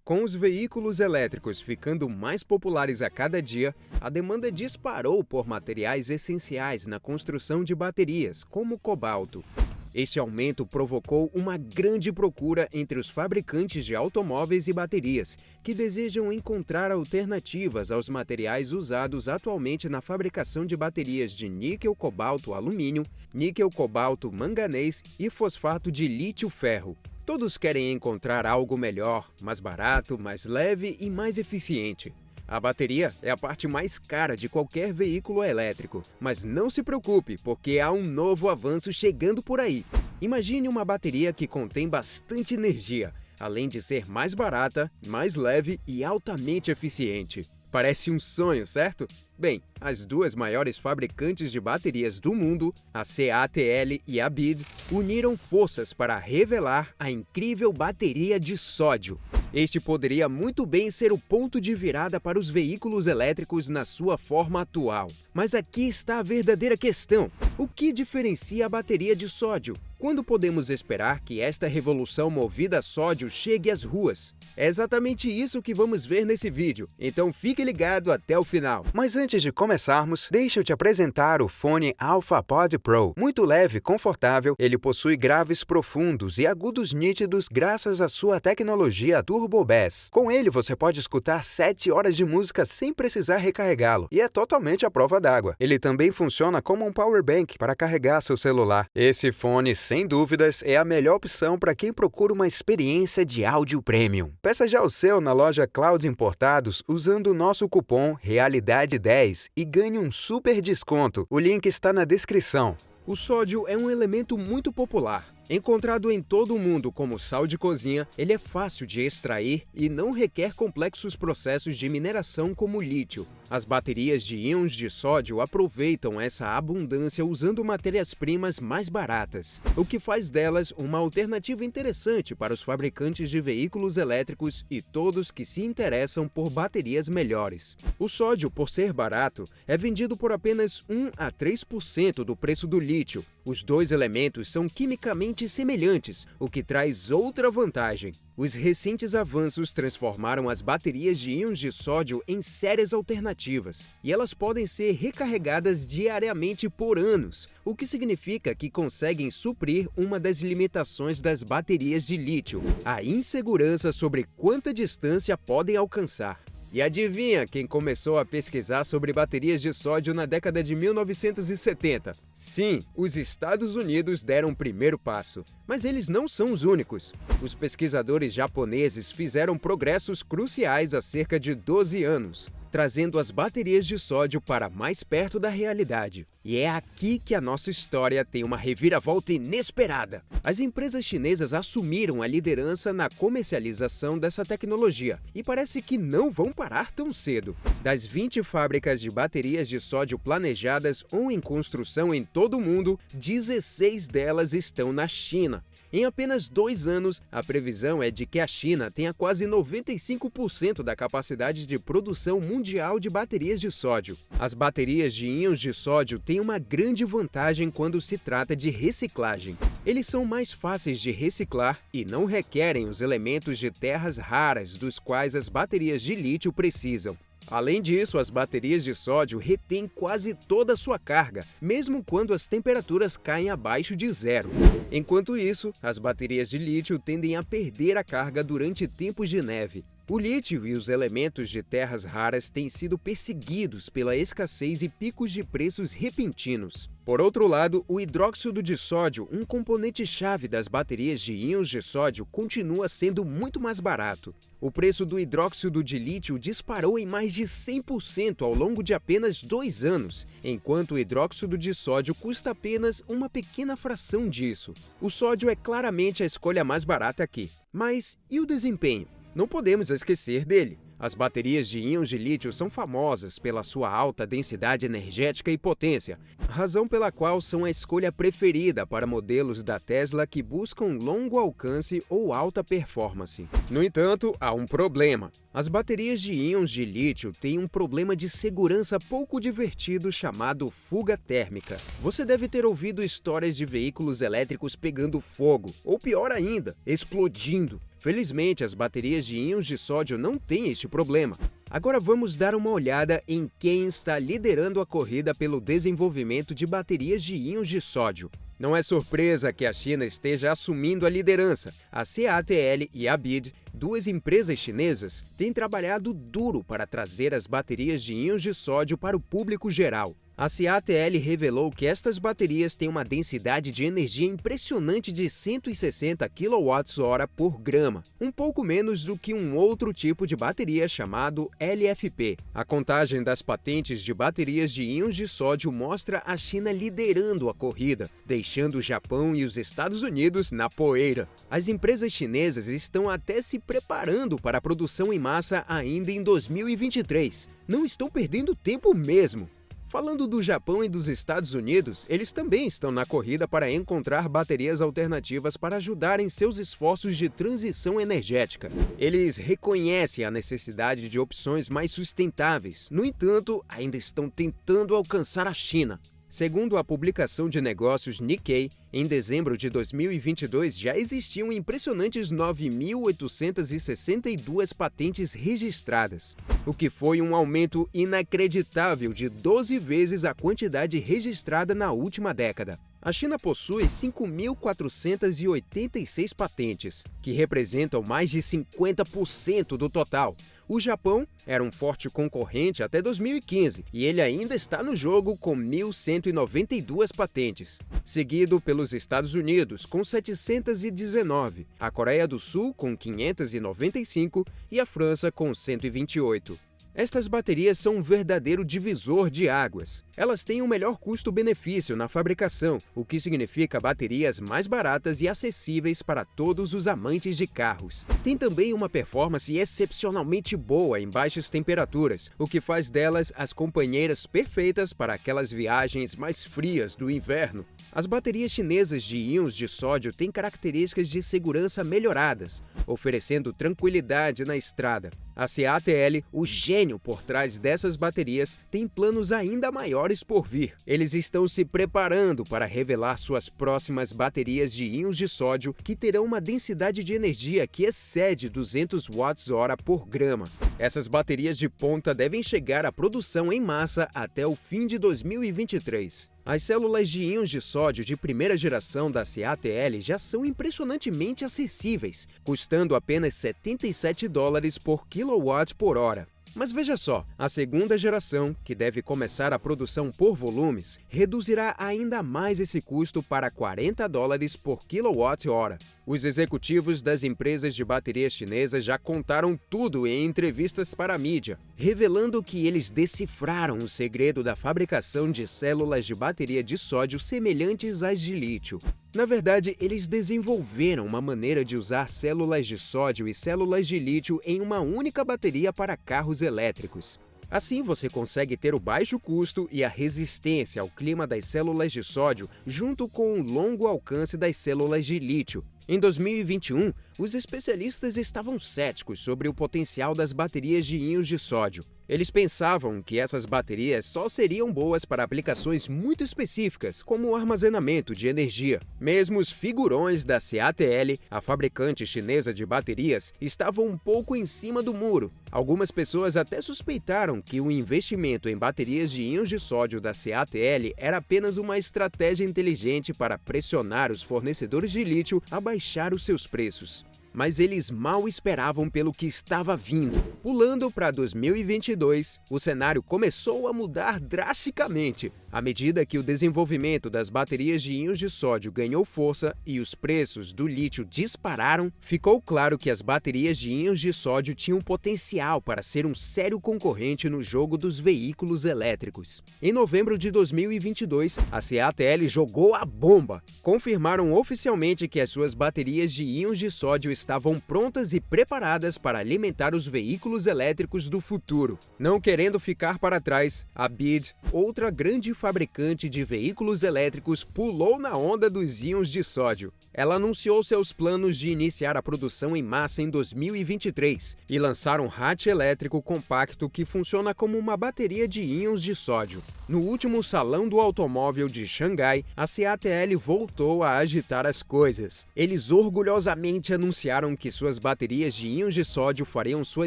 Com os veículos elétricos ficando mais populares a cada dia, a demanda disparou por materiais essenciais na construção de baterias, como o cobalto. Este aumento provocou uma grande procura entre os fabricantes de automóveis e baterias, que desejam encontrar alternativas aos materiais usados atualmente na fabricação de baterias de níquel, cobalto, alumínio, níquel, cobalto, manganês e fosfato de lítio-ferro. Todos querem encontrar algo melhor, mais barato, mais leve e mais eficiente. A bateria é a parte mais cara de qualquer veículo elétrico, mas não se preocupe, porque há um novo avanço chegando por aí. Imagine uma bateria que contém bastante energia, além de ser mais barata, mais leve e altamente eficiente. Parece um sonho, certo? Bem, as duas maiores fabricantes de baterias do mundo, a CATL e a BID, uniram forças para revelar a incrível bateria de sódio. Este poderia muito bem ser o ponto de virada para os veículos elétricos na sua forma atual. Mas aqui está a verdadeira questão: o que diferencia a bateria de sódio? Quando podemos esperar que esta revolução movida a sódio chegue às ruas? É exatamente isso que vamos ver nesse vídeo, então fique ligado até o final. Mas antes de começarmos, deixa eu te apresentar o fone AlphaPod Pro. Muito leve e confortável, ele possui graves profundos e agudos nítidos graças à sua tecnologia Turbo Bass. Com ele você pode escutar 7 horas de música sem precisar recarregá-lo, e é totalmente à prova d'água. Ele também funciona como um power bank para carregar seu celular. Esse fone, sem dúvidas, é a melhor opção para quem procura uma experiência de áudio premium. Peça já o seu na loja Cloud Importados usando o nosso cupom REALIDADE10 e ganhe um super desconto. O link está na descrição. O sódio é um elemento muito popular. Encontrado em todo o mundo como sal de cozinha, ele é fácil de extrair e não requer complexos processos de mineração como o lítio. As baterias de íons de sódio aproveitam essa abundância usando matérias-primas mais baratas, o que faz delas uma alternativa interessante para os fabricantes de veículos elétricos e todos que se interessam por baterias melhores. O sódio, por ser barato, é vendido por apenas 1 a 3% do preço do lítio. Os dois elementos são quimicamente semelhantes, o que traz outra vantagem. Os recentes avanços transformaram as baterias de íons de sódio em sérias alternativas, e elas podem ser recarregadas diariamente por anos, o que significa que conseguem suprir uma das limitações das baterias de lítio: a insegurança sobre quanta distância podem alcançar. E adivinha quem começou a pesquisar sobre baterias de sódio na década de 1970? Sim, os Estados Unidos deram o primeiro passo. Mas eles não são os únicos. Os pesquisadores japoneses fizeram progressos cruciais há cerca de 12 anos, trazendo as baterias de sódio para mais perto da realidade. E é aqui que a nossa história tem uma reviravolta inesperada. As empresas chinesas assumiram a liderança na comercialização dessa tecnologia e parece que não vão parar tão cedo. Das 20 fábricas de baterias de sódio planejadas ou em construção em todo o mundo, 16 delas estão na China. Em apenas 2 anos, a previsão é de que a China tenha quase 95% da capacidade de produção mundial de baterias de sódio. As baterias de íons de sódio têm uma grande vantagem quando se trata de reciclagem. Eles são mais fáceis de reciclar e não requerem os elementos de terras raras dos quais as baterias de lítio precisam. Além disso, as baterias de sódio retêm quase toda a sua carga, mesmo quando as temperaturas caem abaixo de zero. Enquanto isso, as baterias de lítio tendem a perder a carga durante tempos de neve. O lítio e os elementos de terras raras têm sido perseguidos pela escassez e picos de preços repentinos. Por outro lado, o hidróxido de sódio, um componente-chave das baterias de íons de sódio, continua sendo muito mais barato. O preço do hidróxido de lítio disparou em mais de 100% ao longo de apenas 2 anos, enquanto o hidróxido de sódio custa apenas uma pequena fração disso. O sódio é claramente a escolha mais barata aqui. Mas e o desempenho? Não podemos esquecer dele. As baterias de íons de lítio são famosas pela sua alta densidade energética e potência, razão pela qual são a escolha preferida para modelos da Tesla que buscam longo alcance ou alta performance. No entanto, há um problema. As baterias de íons de lítio têm um problema de segurança pouco divertido chamado fuga térmica. Você deve ter ouvido histórias de veículos elétricos pegando fogo, ou pior ainda, explodindo. Felizmente, as baterias de íons de sódio não têm este problema. Agora vamos dar uma olhada em quem está liderando a corrida pelo desenvolvimento de baterias de íons de sódio. Não é surpresa que a China esteja assumindo a liderança. A CATL e a BID, duas empresas chinesas, têm trabalhado duro para trazer as baterias de íons de sódio para o público geral. A CATL revelou que estas baterias têm uma densidade de energia impressionante de 160 kWh por grama, um pouco menos do que um outro tipo de bateria chamado LFP. A contagem das patentes de baterias de íons de sódio mostra a China liderando a corrida, deixando o Japão e os Estados Unidos na poeira. As empresas chinesas estão até se preparando para a produção em massa ainda em 2023. Não estão perdendo tempo mesmo. Falando do Japão e dos Estados Unidos, eles também estão na corrida para encontrar baterias alternativas para ajudar em seus esforços de transição energética. Eles reconhecem a necessidade de opções mais sustentáveis, no entanto, ainda estão tentando alcançar a China. Segundo a publicação de negócios Nikkei, em dezembro de 2022 já existiam impressionantes 9.862 patentes registradas, o que foi um aumento inacreditável de 12 vezes a quantidade registrada na última década. A China possui 5.486 patentes, que representam mais de 50% do total. O Japão era um forte concorrente até 2015 e ele ainda está no jogo com 1.192 patentes, seguido pelos Estados Unidos com 719, a Coreia do Sul com 595 e a França com 128. Estas baterias são um verdadeiro divisor de águas. Elas têm um melhor custo-benefício na fabricação, o que significa baterias mais baratas e acessíveis para todos os amantes de carros. Tem também uma performance excepcionalmente boa em baixas temperaturas, o que faz delas as companheiras perfeitas para aquelas viagens mais frias do inverno. As baterias chinesas de íons de sódio têm características de segurança melhoradas, oferecendo tranquilidade na estrada. A CATL, o gênio por trás dessas baterias, tem planos ainda maiores por vir. Eles estão se preparando para revelar suas próximas baterias de íons de sódio que terão uma densidade de energia que excede 200 Wh por grama. Essas baterias de ponta devem chegar à produção em massa até o fim de 2023. As células de íons de sódio de primeira geração da CATL já são impressionantemente acessíveis, custando apenas $77 por kWh. Mas veja só, a segunda geração, que deve começar a produção por volumes, reduzirá ainda mais esse custo para $40 por kWh. Os executivos das empresas de baterias chinesas já contaram tudo em entrevistas para a mídia, revelando que eles decifraram o segredo da fabricação de células de bateria de sódio semelhantes às de lítio. Na verdade, eles desenvolveram uma maneira de usar células de sódio e células de lítio em uma única bateria para carros elétricos. Assim, você consegue ter o baixo custo e a resistência ao clima das células de sódio, junto com o longo alcance das células de lítio. Em 2021, os especialistas estavam céticos sobre o potencial das baterias de íons de sódio. Eles pensavam que essas baterias só seriam boas para aplicações muito específicas, como o armazenamento de energia. Mesmo os figurões da CATL, a fabricante chinesa de baterias, estavam um pouco em cima do muro. Algumas pessoas até suspeitaram que o investimento em baterias de íons de sódio da CATL era apenas uma estratégia inteligente para pressionar os fornecedores de lítio a baixar os seus preços. Mas eles mal esperavam pelo que estava vindo. Pulando para 2022, o cenário começou a mudar drasticamente. À medida que o desenvolvimento das baterias de íons de sódio ganhou força e os preços do lítio dispararam, ficou claro que as baterias de íons de sódio tinham potencial para ser um sério concorrente no jogo dos veículos elétricos. Em novembro de 2022, a CATL jogou a bomba. Confirmaram oficialmente que as suas baterias de íons de sódio estavam prontas e preparadas para alimentar os veículos elétricos do futuro. Não querendo ficar para trás, a BID, outra grande fabricante de veículos elétricos pulou na onda dos íons de sódio. Ela anunciou seus planos de iniciar a produção em massa em 2023 e lançar um hatch elétrico compacto que funciona como uma bateria de íons de sódio. No último Salão do Automóvel de Xangai, a CATL voltou a agitar as coisas. Eles orgulhosamente anunciaram que suas baterias de íons de sódio fariam sua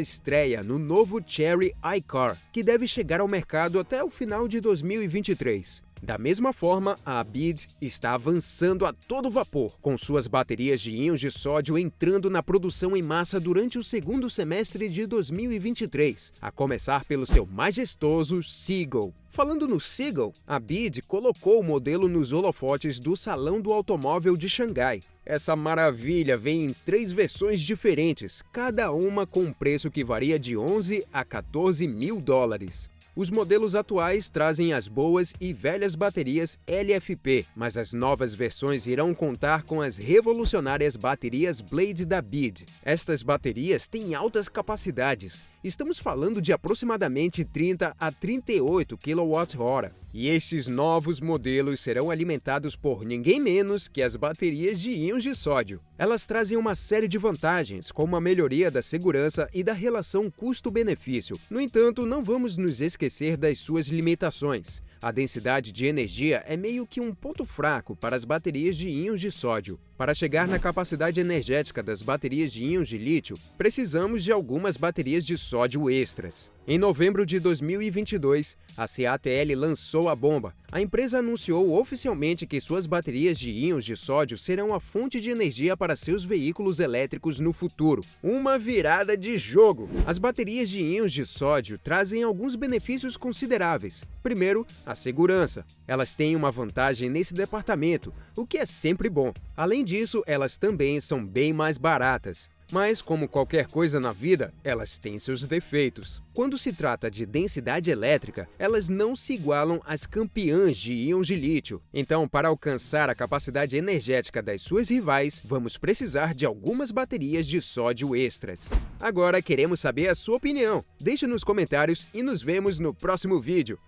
estreia no novo Chery iCar, que deve chegar ao mercado até o final de 2023. Da mesma forma, a BYD está avançando a todo vapor, com suas baterias de íons de sódio entrando na produção em massa durante o segundo semestre de 2023, a começar pelo seu majestoso Seagull. Falando no Seagull, a BYD colocou o modelo nos holofotes do Salão do Automóvel de Xangai. Essa maravilha vem em 3 versões diferentes, cada uma com um preço que varia de 11 a 14 mil dólares. Os modelos atuais trazem as boas e velhas baterias LFP, mas as novas versões irão contar com as revolucionárias baterias Blade da BYD. Estas baterias têm altas capacidades. Estamos falando de aproximadamente 30 a 38 kWh. E estes novos modelos serão alimentados por ninguém menos que as baterias de íons de sódio. Elas trazem uma série de vantagens, como a melhoria da segurança e da relação custo-benefício. No entanto, não vamos nos esquecer das suas limitações. A densidade de energia é meio que um ponto fraco para as baterias de íons de sódio. Para chegar na capacidade energética das baterias de íons de lítio, precisamos de algumas baterias de sódio extras. Em novembro de 2022, a CATL lançou a bomba. A empresa anunciou oficialmente que suas baterias de íons de sódio serão a fonte de energia para seus veículos elétricos no futuro. Uma virada de jogo! As baterias de íons de sódio trazem alguns benefícios consideráveis. Primeiro, a segurança. Elas têm uma vantagem nesse departamento, o que é sempre bom. Além disso, elas também são bem mais baratas. Mas, como qualquer coisa na vida, elas têm seus defeitos. Quando se trata de densidade elétrica, elas não se igualam às campeãs de íons de lítio. Então, para alcançar a capacidade energética das suas rivais, vamos precisar de algumas baterias de sódio extras. Agora queremos saber a sua opinião. Deixe nos comentários e nos vemos no próximo vídeo.